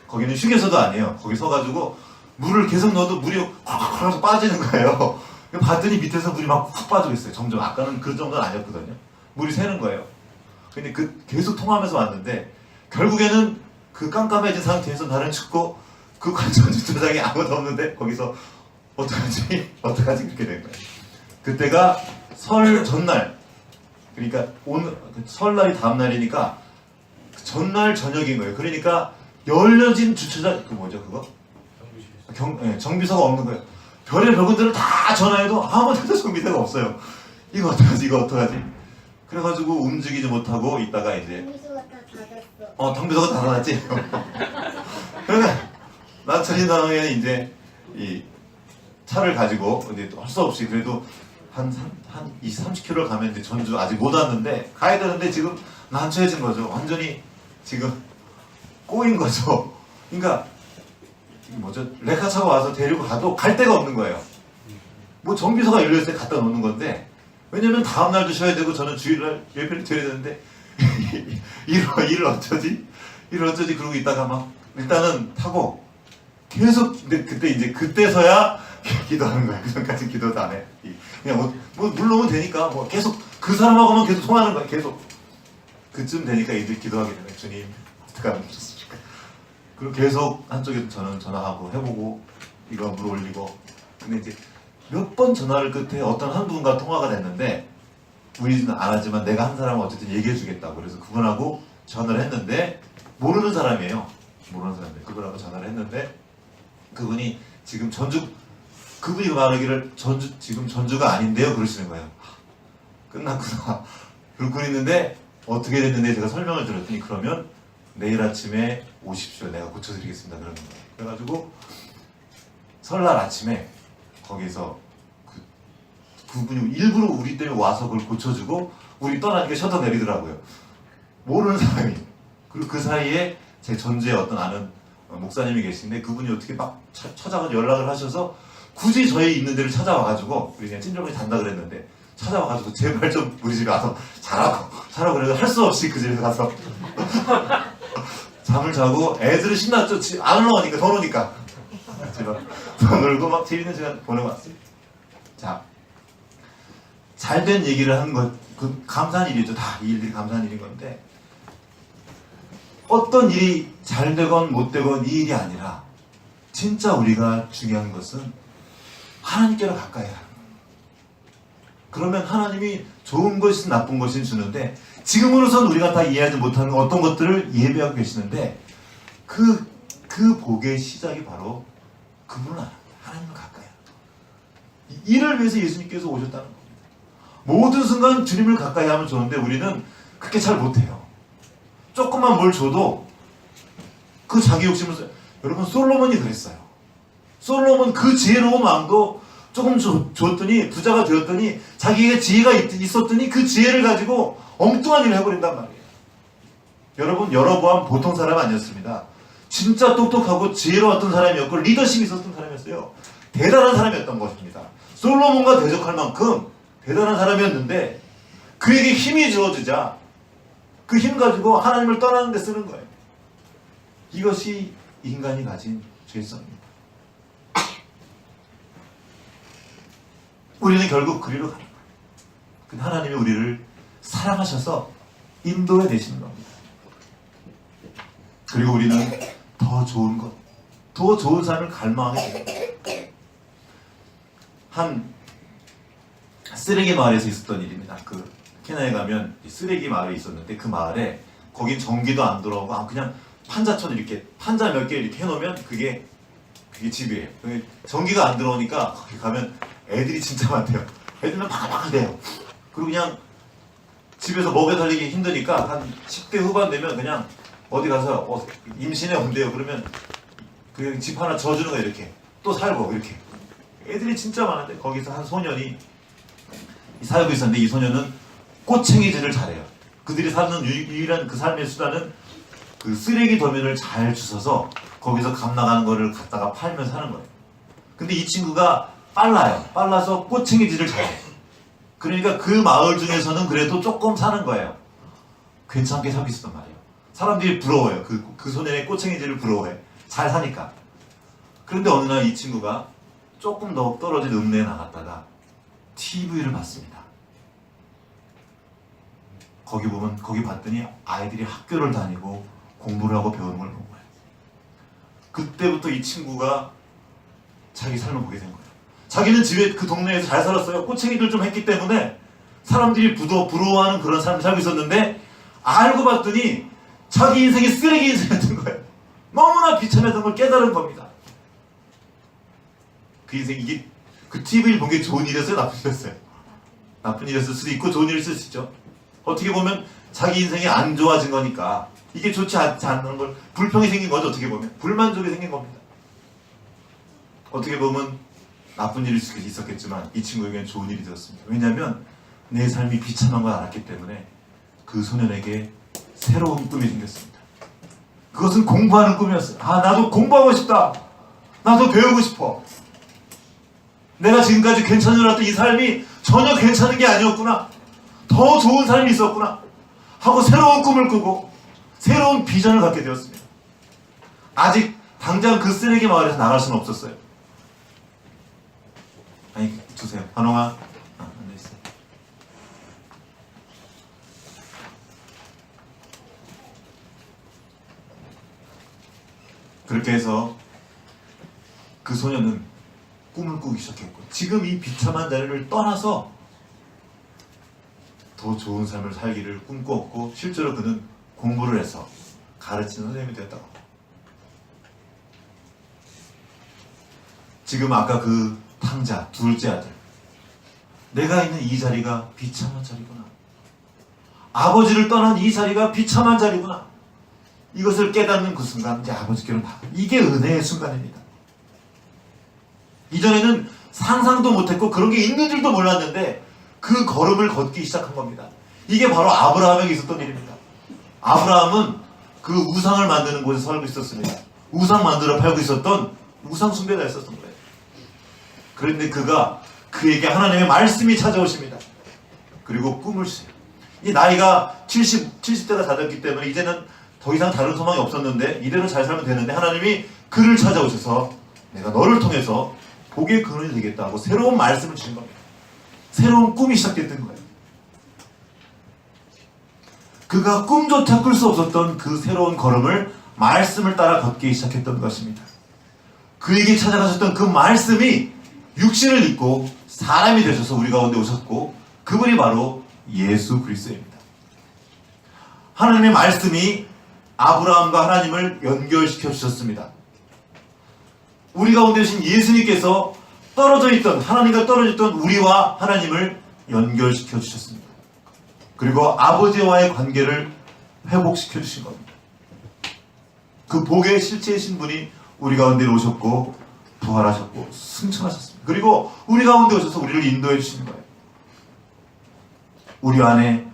Speaker 1: 거기는 휴게소도 아니에요. 거기 서가지고 물을 계속 넣어도 물이 콱콱 빠지는 거예요. 봤더니 밑에서 물이 막 훅 빠지고 있어요. 점점 아까는 그 정도는 아니었거든요. 물이 새는 거예요. 근데 계속 통화하면서 왔는데 결국에는 그 깜깜해진 상태에서 나는 춥고 그 관천 주차장에 아무도 없는데 거기서 어떡하지 그렇게 된 거예요. 그때가 설 전날 그러니까 오늘 설날이 다음 날이니까 전날 저녁인 거예요. 그러니까 열려진 주차장 그 뭐죠 그거? 정비소가 없는 거예요. 별의 별군들을 다 전화해도 아무 데도 정비소가 없어요. 이거 어떡하지? 그래가지고 움직이지 못하고 있다가 이제
Speaker 3: 정비소가 다 닫았어.
Speaker 1: 정비소가 다 닫았지. 그러니까 난처진 상황에는 이제 이 차를 가지고 이제 할 수 없이 그래도 한 20, 30km를 가면 이제 전주 아직 못 왔는데 가야 되는데 지금 난처해진 거죠. 완전히 지금 꼬인 거죠. 그러니까 뭐죠? 레카 차가 와서 데리고 가도 갈 데가 없는 거예요. 뭐 정비소가 열렸을 때 갖다 놓는 건데 왜냐면 다음날도 쉬어야 되고 저는 주일날 예배를 드려야 되는데 일을 어쩌지? 그러고 있다가 막 일단은 타고 계속 근데 그때서야 기도하는 거예요. 그 전까지 기도도 안 해. 그냥 뭐 물러오면 되니까 뭐 계속 그 사람하고만 계속 통하는 거예요. 계속 그쯤 되니까 이제 기도하게 되네. 주님 어떻게 하면 좋습니까? 그리고 계속 한쪽에서 저는 전화하고 해보고 이거 물 올리고 근데 이제 몇 번 전화를 끝에 어떤 한 분과 통화가 됐는데 우리는 안 하지만 내가 한 사람은 어쨌든 얘기해 주겠다고 그래서 그분하고 전화를 했는데 모르는 사람이에요. 그분하고 전화를 했는데 그분이 지금 그분이 말하기를 지금 전주가 아닌데요 그러시는 거예요. 끝났구나. 그러고 있는데 어떻게 됐는데 제가 설명을 드렸더니 그러면 내일 아침에 오십시오. 내가 고쳐드리겠습니다. 그러는 거예요. 그래가지고 설날 아침에 거기서 그분이 일부러 우리 때문에 와서 그걸 고쳐주고 우리 떠나니까 셔터 내리더라고요. 모르는 사람이. 그리고 그 사이에 제 전주에 어떤 아는 목사님이 계신데 그분이 어떻게 막 찾아가지고 연락을 하셔서 굳이 저희 있는 데를 찾아와가지고 우리 그냥 찐정이 잔다 그랬는데 찾아와가지고 제발 좀 우리 집에 와서 자라고 그래서 할 수 없이 그 집에 가서 잠을 자고 애들은 신났죠. 안 올라오니까 더 노니까 더 놀고 막 재밌는 시간 보내고 왔어요. 자, 잘된 얘기를 하는 것, 그 감사한 일이죠. 다 이 일들이 감사한 일인 건데 어떤 일이 잘 되건 못 되건 이 일이 아니라 진짜 우리가 중요한 것은 하나님께로 가까이 하는 거예요. 그러면 하나님이 좋은 것이든 나쁜 것이든 주는데 지금으로선 우리가 다 이해하지 못하는 어떤 것들을 예배하고 계시는데 그 복의 시작이 바로 그분을 알아요. 하나님을 가까이 하는 거예요. 이를 위해서 예수님께서 오셨다는 겁니다. 모든 순간 주님을 가까이 하면 좋은데 우리는 그렇게 잘 못해요. 조금만 뭘 줘도 그 자기 욕심을 여러분 솔로몬이 그랬어요. 솔로몬 그 지혜로운 마음도 조금 줬더니 부자가 되었더니 자기에게 지혜가 있었더니 그 지혜를 가지고 엉뚱한 일을 해버린단 말이에요. 여러분 여로보암 보통 사람 아니었습니다. 진짜 똑똑하고 지혜로웠던 사람이었고 리더십이 있었던 사람이었어요. 대단한 사람이었던 것입니다. 솔로몬과 대적할 만큼 대단한 사람이었는데 그에게 힘이 주어지자 그 힘 가지고 하나님을 떠나는 데 쓰는 거예요. 이것이 인간이 가진 죄성입니다. 우리는 결국 그리로 가는 거예요. 근데 하나님이 우리를 사랑하셔서 인도해 내시는 겁니다. 그리고 우리는 더 좋은 것, 더 좋은 삶을 갈망하게 됩니다. 한 쓰레기 마을에서 있었던 일입니다. 그 케냐에 가면 쓰레기 마을이 있었는데 그 마을에 거긴 전기도 안 들어오고 그냥 판자촌 이렇게 판자 몇 개 이렇게 해놓으면 그게 집이에요. 전기가 안 들어오니까 거기 가면 애들이 진짜 많대요. 애들만 바글바글대요. 그리고 그냥 집에서 먹여 살리기 힘드니까 한 10대 후반 되면 그냥 어디 가서 임신해 온대요. 그러면 그 집 하나 져주는 거예요. 이렇게 또 살고 이렇게 애들이 진짜 많은데 거기서 한 소년이 살고 있었는데 이 소년은 꼬챙이질을 잘해요. 그들이 사는 유일한 그 삶의 수단은 그 쓰레기 도면을 잘 주워서 거기서 값 나가는 거를 갖다가 팔면 사는 거예요. 근데 이 친구가 빨라요. 빨라서 꼬챙이질을 잘해요. 그러니까 그 마을 중에서는 그래도 조금 사는 거예요. 괜찮게 살고 있었단 말이에요. 사람들이 부러워요. 그 소년의 꼬챙이질을 부러워해. 잘 사니까. 그런데 어느 날 이 친구가 조금 더 떨어진 읍내에 나갔다가 TV를 봤습니다. 거기 봤더니 아이들이 학교를 다니고 공부를 하고 배우는 걸 본 거예요. 그때부터 이 친구가 자기 삶을 보게 된 거예요. 자기는 집에 그 동네에서 잘 살았어요. 꼬챙이들 좀 했기 때문에 사람들이 부러워하는 그런 삶을 살고 있었는데 알고 봤더니 자기 인생이 쓰레기 인생이었던 거예요. 너무나 비참했던 걸 깨달은 겁니다. 그 인생 이게 그 TV를 본 게 좋은 일이었어요? 나쁜 일이었어요? 나쁜 일이었을 수도 있고 좋은 일일 수도 있죠. 어떻게 보면 자기 인생이 안 좋아진 거니까 이게 좋지 않는 걸 불평이 생긴 거죠. 어떻게 보면 불만족이 생긴 겁니다. 어떻게 보면 나쁜 일일 수도 있었겠지만 이 친구에게는 좋은 일이 되었습니다. 왜냐하면 내 삶이 비참한 걸 알았기 때문에 그 소년에게 새로운 꿈이 생겼습니다. 그것은 공부하는 꿈이었어요. 나도 공부하고 싶다. 나도 배우고 싶어. 내가 지금까지 괜찮은 줄 알았던 이 삶이 전혀 괜찮은 게 아니었구나. 더 좋은 삶이 있었구나 하고 새로운 꿈을 꾸고 새로운 비전을 갖게 되었습니다. 아직 당장 그 쓰레기 마을에서 나갈 수는 없었어요. 아니 주세요. 한홍아 앉아있어. 그렇게 해서 그 소년은 꿈을 꾸기 시작했고 지금 이 비참한 자리를 떠나서 더 좋은 삶을 살기를 꿈꾸었고 실제로 그는 공부를 해서 가르치는 선생님이 되었다고 합니다. 지금 아까 그 탕자 둘째 아들, 내가 있는 이 자리가 비참한 자리구나. 아버지를 떠난 이 자리가 비참한 자리구나. 이것을 깨닫는 그 순간 이제 아버지께로 나가. 이게 은혜의 순간입니다. 이전에는 상상도 못했고 그런 게 있는 줄도 몰랐는데 그 걸음을 걷기 시작한 겁니다. 이게 바로 아브라함에게 있었던 일입니다. 아브라함은 그 우상을 만드는 곳에서 살고 있었습니다. 우상 만들어 팔고 있었던 우상 숭배가 있었던 거예요. 그런데 그에게 하나님의 말씀이 찾아오십니다. 그리고 꿈을 주세요. 이 나이가 70대가 다 됐기 때문에 이제는 더 이상 다른 소망이 없었는데 이대로 잘 살면 되는데 하나님이 그를 찾아오셔서 내가 너를 통해서 복의 근원이 되겠다 하고 새로운 말씀을 주신 겁니다. 새로운 꿈이 시작됐던 거예요. 그가 꿈조차 꿀 수 없었던 그 새로운 걸음을 말씀을 따라 걷기 시작했던 것입니다. 그에게 찾아가셨던 그 말씀이 육신을 입고 사람이 되셔서 우리 가운데 오셨고 그분이 바로 예수 그리스도입니다. 하나님의 말씀이 아브라함과 하나님을 연결시켜 주셨습니다. 우리 가운데 오신 예수님께서 떨어져 있던 하나님과 떨어져 있던 우리와 하나님을 연결시켜 주셨습니다. 그리고 아버지와의 관계를 회복시켜 주신 겁니다. 그 복의 실체이신 분이 우리 가운데 오셨고 부활하셨고 승천하셨습니다. 그리고 우리 가운데 오셔서 우리를 인도해 주시는 거예요. 우리 안에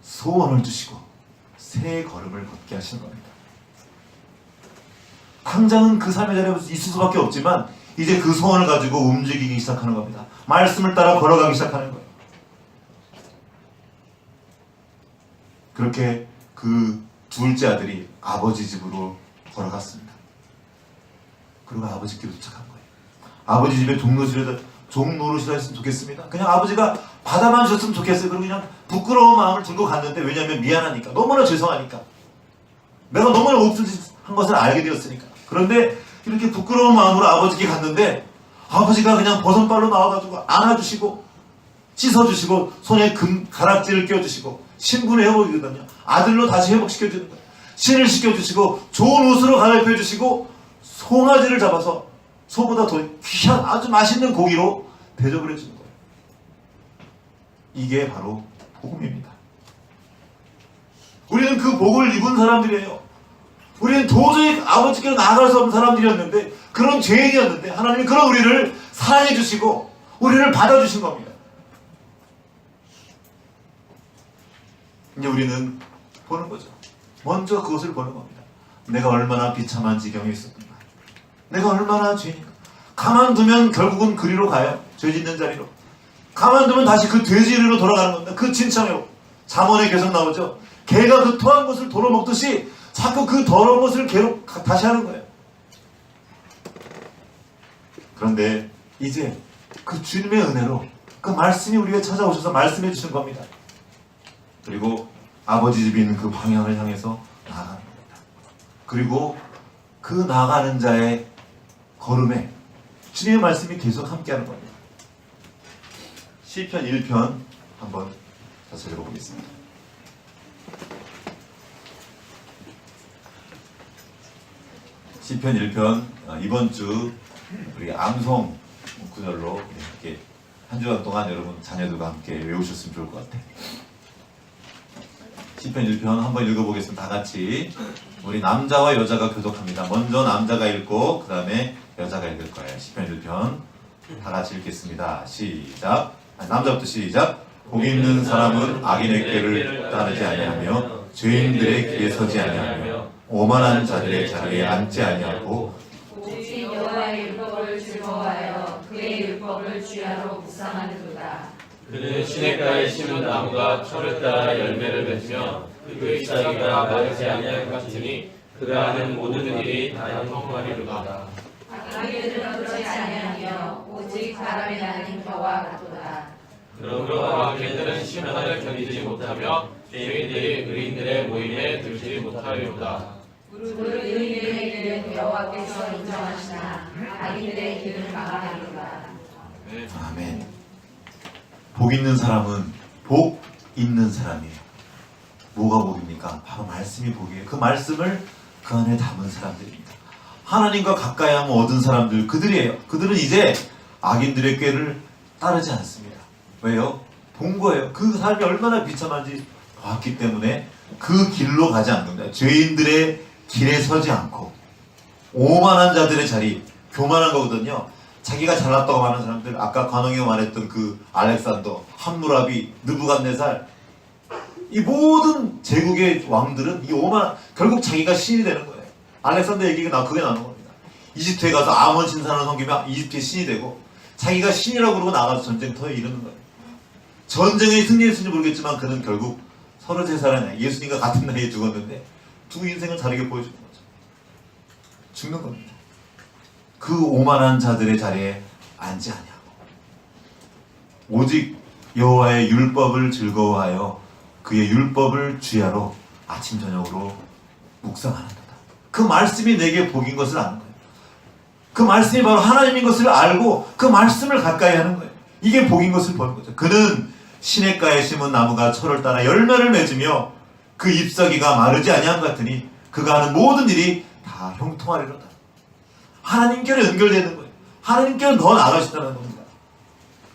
Speaker 1: 소원을 주시고 새 걸음을 걷게 하시는 겁니다. 당장은 그 삶의 자리에 있을 수밖에 없지만 이제 그 소원을 가지고 움직이기 시작하는 겁니다. 말씀을 따라 걸어가기 시작하는 거예요. 그렇게 그 둘째 아들이 아버지 집으로 걸어갔습니다. 그리고 아버지께로 도착한 거예요. 아버지 집에 종노릇이라 했으면 좋겠습니다. 그냥 아버지가 받아만 주셨으면 좋겠어요. 그리고 그냥 부끄러운 마음을 들고 갔는데, 왜냐하면 미안하니까, 너무나 죄송하니까, 내가 너무나 옥순한 것을 알게 되었으니까. 그런데 이렇게 부끄러운 마음으로 아버지께 갔는데 아버지가 그냥 버선발로 나와가지고 안아주시고 씻어주시고 손에 가락지를 껴주시고 신분의 회복이거든요. 아들로 다시 회복시켜주는 거예요. 신을 시켜주시고 좋은 옷으로 갈아입혀주시고 송아지를 잡아서 소보다 더 귀한 아주 맛있는 고기로 대접을 해주는 거예요. 이게 바로 복음입니다. 우리는 그 복을 입은 사람들이에요. 우리는 도저히 아버지께로 나아갈 수 없는 사람들이었는데, 그런 죄인이었는데 하나님이 그런 우리를 사랑해 주시고 우리를 받아주신 겁니다. 이제 우리는 보는 거죠. 먼저 그것을 보는 겁니다. 내가 얼마나 비참한 지경에 있었는가, 내가 얼마나 죄인인가. 가만두면 결국은 그리로 가요. 죄 짓는 자리로. 가만두면 다시 그 돼지리로 돌아가는 겁니다. 그 진창으로. 잠언에 계속 나오죠. 개가 그 토한 것을 도로 먹듯이 자꾸 그 더러운 것을 계속 다시 하는 거예요. 그런데 이제 그 주님의 은혜로 그 말씀이 우리에게 찾아오셔서 말씀해 주신 겁니다. 그리고 아버지 집에 있는 그 방향을 향해서 나아가는 겁니다. 그리고 그 나아가는 자의 걸음에 주님의 말씀이 계속 함께하는 겁니다. 시편 1편 한번 다시 읽어보겠습니다. 시편 1편 이번 주 우리 암송 구절로 이렇게 한 주간 동안 여러분 자녀들과 함께 외우셨으면 좋을 것 같아요. 시편 1편 한번 읽어보겠습니다. 다 같이. 우리 남자와 여자가 교독합니다. 먼저 남자가 읽고 그 다음에 여자가 읽을 거예요. 시편 1편 다 같이 읽겠습니다. 시작. 남자부터 시작. 복 있는 사람은 악인의 꾀를 따르지 아니하며 죄인들의 길에 서지 아니하며 오만한 자들의 자리에 앉지 아니하고
Speaker 2: 오직 여호와의 율법을 즐거워하여 그의 율법을 주야로 묵상하는도다. 그는 시냇가에 심은 나무가 철을 따라 열매를 맺으며 그 잎사귀가 마르지 아니할 것이니 그가 하는 모든 일이 다 형통하리로다. 악인들은 그렇지 아니하며 오직 바람에 나는 겨와 같도다. 그러므로 악인들은 심판을 견디지 못하며 죄인들이 의인들의 모임에 들지 못하리로다. 무릇 의인들의 길은 여호와께서 인정하시나 악인들의 길은 망하리로다.
Speaker 1: 아멘. 복 있는 사람은 복 있는 사람이에요. 뭐가 복입니까? 바로 말씀이 복이에요. 그 말씀을 그 안에 담은 사람들입니다. 하나님과 가까이 하면 얻은 사람들, 그들이에요. 그들은 이제 악인들의 꾀를 따르지 않습니다. 왜요? 본 거예요. 그 삶이 얼마나 비참한지 봤기 때문에 그 길로 가지 않는다. 죄인들의 길에 서지 않고 오만한 자들의 자리, 교만한 거거든요. 자기가 잘났다고 하는 사람들, 아까 관홍이가 말했던 그 알렉산더, 함무라비, 느부갓네살, 이 모든 제국의 왕들은 이 오만한, 결국 자기가 신이 되는 거예요. 알렉산더 얘기가 그게 나오는 겁니다. 이집트에 가서 아몬 신사를 섬기면 이집트의 신이 되고 자기가 신이라고 그러고 나가서 전쟁터에 이르는 거예요. 전쟁에 승리했을지 모르겠지만 그는 결국 33살의 나이, 예수님과 같은 나이에 죽었는데 두 인생을 다르게 보여주는 거죠. 죽는 겁니다. 그 오만한 자들의 자리에 앉지 아니하고 오직 여호와의 율법을 즐거워하여 그의 율법을 주야로 아침 저녁으로 묵상하는도다. 그 말씀이 내게 복인 것을 아는 거예요. 그 말씀이 바로 하나님인 것을 알고 그 말씀을 가까이 하는 거예요. 이게 복인 것을 보는 거죠. 그는 시냇가에 심은 나무가 철을 따라 열매를 맺으며 그 잎사귀가 마르지 아니함 같으니 그가 하는 모든 일이 다 형통하리로다. 하나님께로 연결되는 거예요. 하나님께로 더 나아가신다는 겁니다.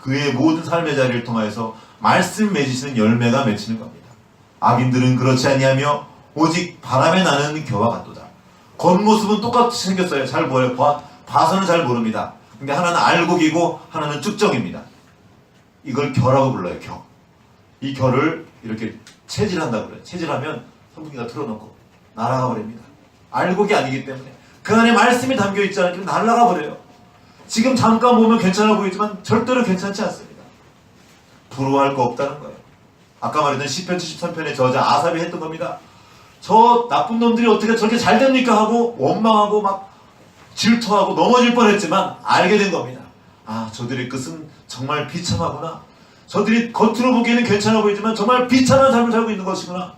Speaker 1: 그의 모든 삶의 자리를 통하여서 말씀 맺으시는 열매가 맺히는 겁니다. 악인들은 그렇지 아니하며 오직 바람에 나는 겨와 같도다. 겉모습은 똑같이 생겼어요. 잘 보여요. 봐서는 잘 모릅니다. 근데 하나는 알곡이고 하나는 쭉정입니다. 이걸 겨라고 불러요. 겨. 이 겨를 이렇게 체질한다고 그래요. 체질하면 선풍기가 틀어놓고 날아가 버립니다. 알곡이 아니기 때문에 그 안에 말씀이 담겨있지 않으면 날아가 버려요. 지금 잠깐 보면 괜찮아 보이지만 절대로 괜찮지 않습니다. 부러워할 거 없다는 거예요. 아까 말했던 시편 73편의 저자 아삽이 했던 겁니다. 저 나쁜 놈들이 어떻게 저렇게 잘 됩니까 하고 원망하고 막 질투하고 넘어질 뻔했지만 알게 된 겁니다. 아, 저들의 끝은 정말 비참하구나. 저들이 겉으로 보기에는 괜찮아 보이지만 정말 비참한 삶을 살고 있는 것이구나.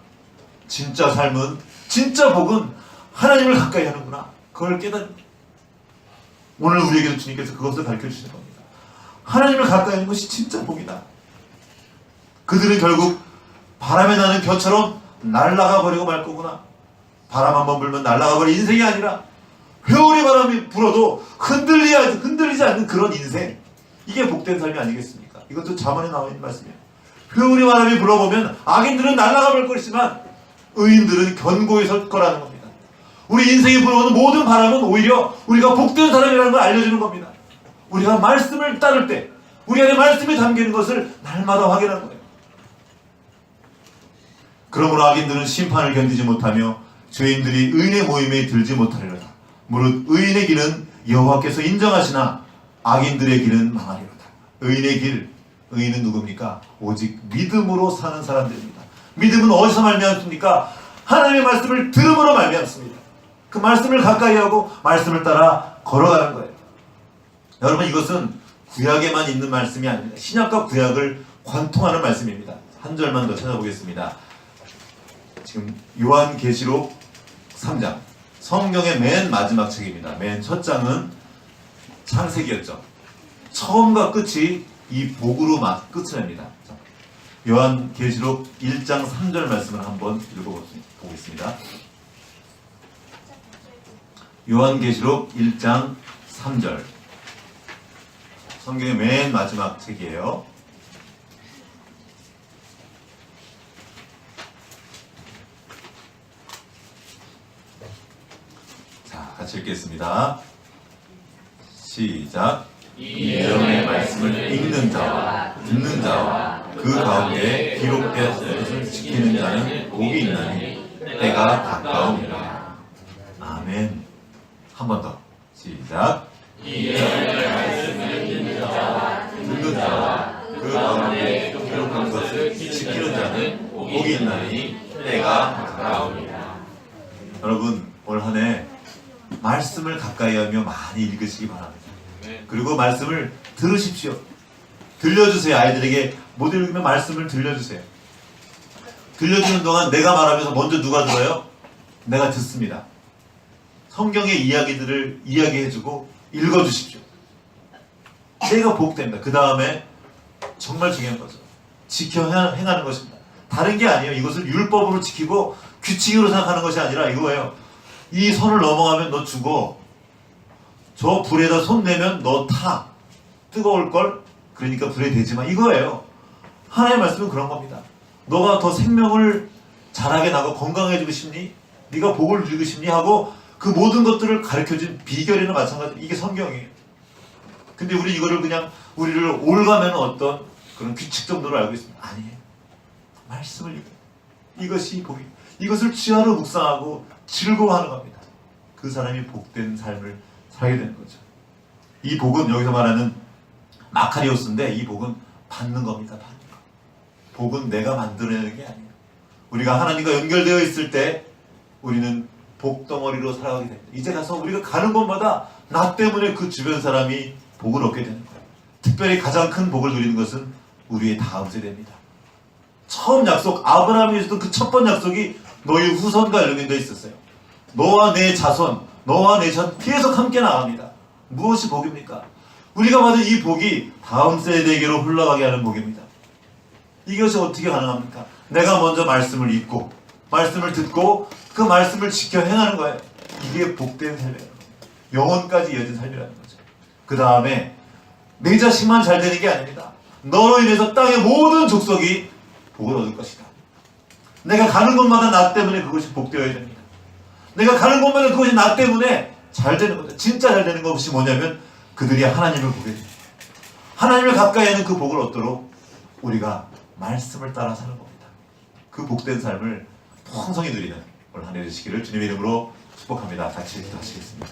Speaker 1: 진짜 삶은, 진짜 복은 하나님을 가까이 하는구나. 그걸 깨닫습니다. 오늘 우리에게도 주님께서 그것을 가르쳐주시는 겁니다. 하나님을 가까이 하는 것이 진짜 복이다. 그들은 결국 바람에 나는 겨처럼 날아가 버리고 말 거구나. 바람 한번 불면 날아가 버린 인생이 아니라 회오리 바람이 불어도 흔들리지 않는 그런 인생. 이게 복된 삶이 아니겠습니까? 이것도 자문에 나와 있는 말씀이에요. 회오리 바람이 불어보면 악인들은 날아가 볼 것이지만 의인들은 견고히 설 거라는 겁니다. 우리 인생에 불어오는 모든 바람은 오히려 우리가 복된 사람이라는 걸 알려주는 겁니다. 우리가 말씀을 따를 때 우리 안에 말씀이 담기는 것을 날마다 확인하는 거예요. 그러므로 악인들은 심판을 견디지 못하며 죄인들이 의인의 모임에 들지 못하리로다. 무릇 의인의 길은 여호와께서 인정하시나 악인들의 길은 망하리로다. 의인의 길, 의인은 누굽니까? 오직 믿음으로 사는 사람들입니다. 믿음은 어디서 말미암습니까? 하나님의 말씀을 들음으로 말미암습니다. 그 말씀을 가까이 하고 말씀을 따라 걸어가는 거예요. 여러분, 이것은 구약에만 있는 말씀이 아닙니다. 신약과 구약을 관통하는 말씀입니다. 한 절만 더 찾아보겠습니다. 지금 요한계시록 3장, 성경의 맨 마지막 책입니다. 맨 첫 장은 창세기였죠. 처음과 끝이 이 복으로 끝을 냅니다. 요한계시록 1장 3절 말씀을 한번 읽어보겠습니다. 요한계시록 1장 3절, 성경의 맨 마지막 책이에요. 자, 같이 읽겠습니다. 시작. 이 영의 말씀을 읽는 자와 듣는 자와 그 가운데 기록된 것을 지키는 자는 복이 있나니 때가 가까우니라. 아멘. 한 번 더. 시작. 이 영의 말씀을 읽는 자와 듣는 자와 그 가운데 기록한 것을 지키는 자는 복이 있나니 때가 가까우니라. 여러분, 올 한 해 말씀을 가까이 하며 많이 읽으시기 바랍니다. 그리고 말씀을 들으십시오. 들려주세요. 아이들에게 못 읽으면 말씀을 들려주세요. 들려주는 동안 내가 말하면서 먼저 누가 들어요? 내가 듣습니다. 성경의 이야기들을 이야기해주고 읽어주십시오. 내가 복됩니다. 그 다음에 정말 중요한 거죠. 지켜 행하는 것입니다. 다른 게 아니에요. 이것을 율법으로 지키고 규칙으로 생각하는 것이 아니라 이거예요. 이 선을 넘어가면 너 죽어. 저 불에다 손 내면 너 타. 뜨거울걸? 그러니까 불에 대지 마. 이거예요. 하나님의 말씀은 그런 겁니다. 너가 더 생명을 자라게 나고 건강해지고 싶니? 네가 복을 누리고 싶니? 하고 그 모든 것들을 가르쳐준 비결이나 마찬가지로 이게 성경이에요. 근데 우리 이거를 그냥 우리를 올가면 어떤 그런 규칙 정도로 알고 있습니다. 아니에요. 말씀을 읽어요. 이것이 복이에요. 이것을 지하로 묵상하고 즐거워하는 겁니다. 그 사람이 복된 삶을 살게 되는 거죠. 이 복은 여기서 말하는 마카리오스인데 이 복은 받는 겁니다. 받는 거. 복은 내가 만들어내는 게 아니에요. 우리가 하나님과 연결되어 있을 때 우리는 복덩어리로 살아가게 됩니다. 이제 가서 우리가 가는 곳마다 나 때문에 그 주변 사람이 복을 얻게 되는 거예요. 특별히 가장 큰 복을 누리는 것은 우리의 다음 세대입니다. 처음 약속, 아브라함이 주던 그 첫 번 약속이 너희 후손과 연결되어 있었어요. 너와 내 자손, 너와 내 자손 계속 함께 나갑니다. 무엇이 복입니까? 우리가 받은 이 복이 다음 세대에게로 흘러가게 하는 복입니다. 이것이 어떻게 가능합니까? 내가 먼저 말씀을 읽고 말씀을 듣고 그 말씀을 지켜 행하는 거예요. 이게 복된 삶이에요. 영혼까지 이어진 삶이라는 거죠. 그 다음에 내 자식만 잘 되는 게 아닙니다. 너로 인해서 땅의 모든 족속이 복을 얻을 것이다. 내가 가는 곳마다 나 때문에 그것이 복되어야 됩니다. 내가 가는 곳마다 그것이 나 때문에 잘 되는 거다. 진짜 잘 되는 것이 뭐냐면 그들이 하나님을 보게 됩니다. 하나님을 가까이 하는 그 복을 얻도록 우리가 말씀을 따라 사는 겁니다. 그 복된 삶을 풍성히 누리는 오늘 한 해 되시기를 주님의 이름으로 축복합니다. 같이 기도하시겠습니다.